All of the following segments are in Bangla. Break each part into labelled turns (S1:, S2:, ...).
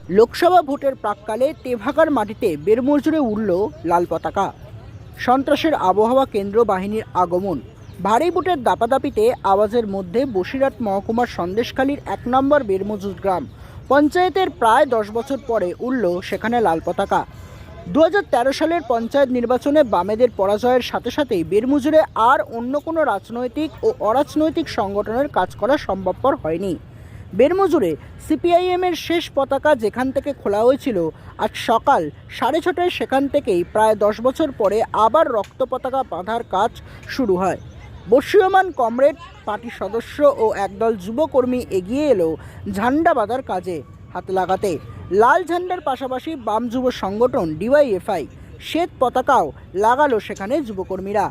S1: লোকসভা ভোটের প্রাক্কালে তেভাগার মাটিতে বেরমজুরে উড়ল লাল পতাকা। সন্ত্রাসের আবহাওয়া, কেন্দ্র বাহিনীর আগমন, ভারী বুটের দাপাদাপিতে আওয়াজের মধ্যে বসিরহাট মহকুমার সন্দেশখালীর ১ নম্বর বেরমজুর গ্রাম পঞ্চায়েতের প্রায় ১০ বছর পরে উড়ল সেখানে লাল পতাকা। ২০১৩ সালের পঞ্চায়েত নির্বাচনে বামেদের পরাজয়ের সাথে সাথেই বেরমজুরে আর অন্য কোনো রাজনৈতিক ও অরাজনৈতিক সংগঠনের কাজ করা সম্ভবপর হয়নি। বেরমজুরে সিপিআইএমের শেষ পতাকা যেখান থেকে খোলা হয়েছিল, আজ সকাল 6:30টায় সেখান থেকেই প্রায় 10 বছর পরে আবার রক্ত পতাকা বাঁধার কাজ শুরু হয়। বর্ষীয়মান কমরেড পার্টির সদস্য ও একদল যুবকর্মী এগিয়ে এলো ঝান্ডা বাঁধার কাজে হাত লাগাতে। লাল ঝান্ডার পাশাপাশি বাম যুব সংগঠন ডিওয়াইএফআই শ্বেত পতাকাও লাগালো সেখানে যুবকর্মীরা।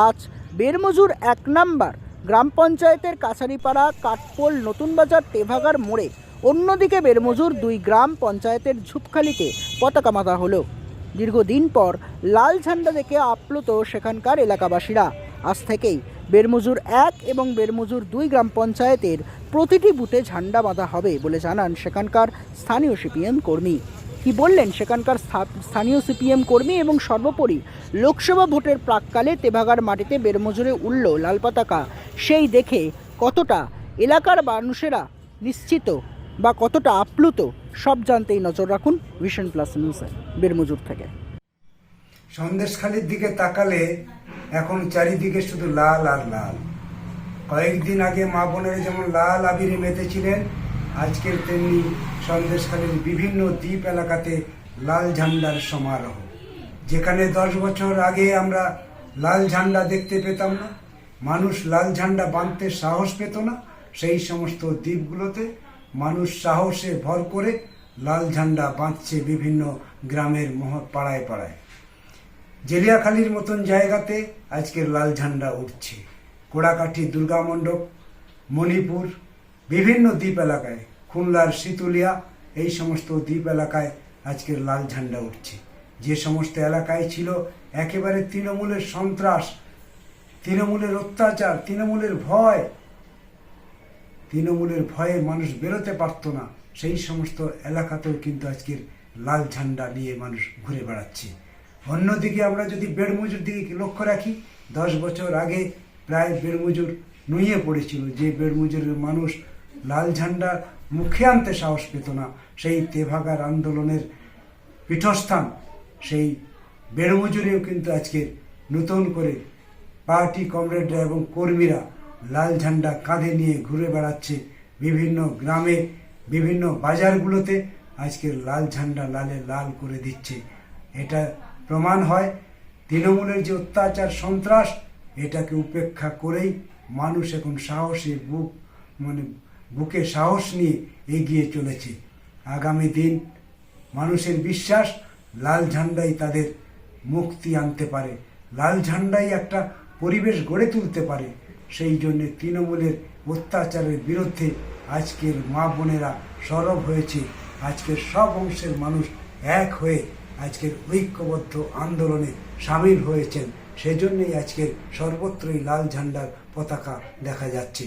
S1: আজ বেরমজুর ১ নম্বর গ্রাম পঞ্চায়েতের কাছারিপাড়া, কাঠপোল, নতুন বাজার, তেভাগার মোড়ে, অন্যদিকে বেরমজুর ২ গ্রাম পঞ্চায়েতের ঝুপখালিতে পতাকা বাঁধা হলো। দীর্ঘদিন পর লাল ঝান্ডা দেখে আপ্লুত সেখানকার এলাকাবাসীরা। আজ থেকেই বেরমজুর ১ এবং বেরমজুর ২ গ্রাম পঞ্চায়েতের প্রতিটি বুথে ঝান্ডা বাঁধা হবে বলে জানান সেখানকার স্থানীয় সিপিএম কর্মী। কি বললেন সেখানকার স্থানীয় সিপিএম কর্মী, এবং সর্বোপরি লোকসভা ভোটের প্রাক্কালে তেভাগার মাটিতে বেরমজুরে উড়ল লাল পতাকা, সেই দেখে কতটা এলাকার মানুষেরা নিশ্চিত বা কতটা আপ্লুত, সব জানতেই নজর রাখুন ভিশন প্লাস নিউজে বেরমজুর থেকে।
S2: সন্দেশখালীর দিকে তাকালে এখন চারিদিকে শুধু লাল আর লাল। কয়েকদিন আগে মা বোনেরা যেমন লাল আবিরে মেতেছিলেন, আজকের তেমনি সন্দেশখালীর বিভিন্ন দ্বীপ এলাকাতে লাল ঝান্ডার সমারোহ। যেখানে 10 বছর আগে আমরা লাল ঝান্ডা দেখতে পেতাম না, মানুষ লাল ঝান্ডা বাঁধতে সাহস পেত না, সেই সমস্ত দ্বীপগুলোতে মানুষ সাহসে ভর করে লাল ঝান্ডা বাঁধছে বিভিন্ন গ্রামের পাড়ায় পাড়ায়। জেলিয়াখালীর মতন জায়গাতে আজকের লাল ঝান্ডা উঠছে। কোড়াকাঠি, দুর্গা মণ্ডপ, মণিপুর, বিভিন্ন দ্বীপ এলাকায়, খুলনার শীতুলিয়া, এই সমস্ত দ্বীপ এলাকায় আজকের লাল ঝান্ডা উঠছে। যে সমস্ত এলাকায় ছিল একেবারে তৃণমূলের সন্ত্রাস, তৃণমূলের অত্যাচার, তৃণমূলের ভয়ে মানুষ বেরোতে পারত না, সেই সমস্ত এলাকাতেও কিন্তু আজকের লাল ঝান্ডা নিয়ে মানুষ ঘুরে বেড়াচ্ছে। অন্যদিকে আমরা যদি বেরমজুর দিকে লক্ষ্য রাখি, 10 বছর আগে প্রায় বেরমজুর নুয়ে পড়েছিল। যে বেরমজুরের মানুষ লাল ঝান্ডা মুখে আনতে সাহস পেত না, সেই তেভাগার আন্দোলনের পীঠস্থান সেই বেরমজুরেও কিন্তু আজকে নতুন করে পার্টি কমরেডরা এবং কর্মীরা লাল ঝান্ডা কাঁধে নিয়ে ঘুরে বেড়াচ্ছে। বিভিন্ন গ্রামে, বিভিন্ন বাজারগুলোতে আজকের লাল ঝান্ডা লালে লাল করে দিচ্ছে। এটা প্রমাণ হয় তৃণমূলের যে অত্যাচার, সন্ত্রাস, এটাকে উপেক্ষা করেই মানুষ এখন সাহসে বুকে সাহস নিয়ে এগিয়ে চলেছে। আগামী দিন মানুষের বিশ্বাস লাল ঝান্ডাই তাদের মুক্তি আনতে পারে, লাল ঝান্ডাই একটা পরিবেশ গড়ে তুলতে পারে। সেই জন্য তৃণমূলের অত্যাচারের বিরুদ্ধে আজকের মা বোনেরা সরব হয়েছে। আজকের সব অংশের মানুষ এক হয়ে আজকের ঐক্যবদ্ধ আন্দোলনে সামিল হয়েছেন। সেজন্যই আজকের সর্বত্রই লাল ঝান্ডার পতাকা দেখা যাচ্ছে।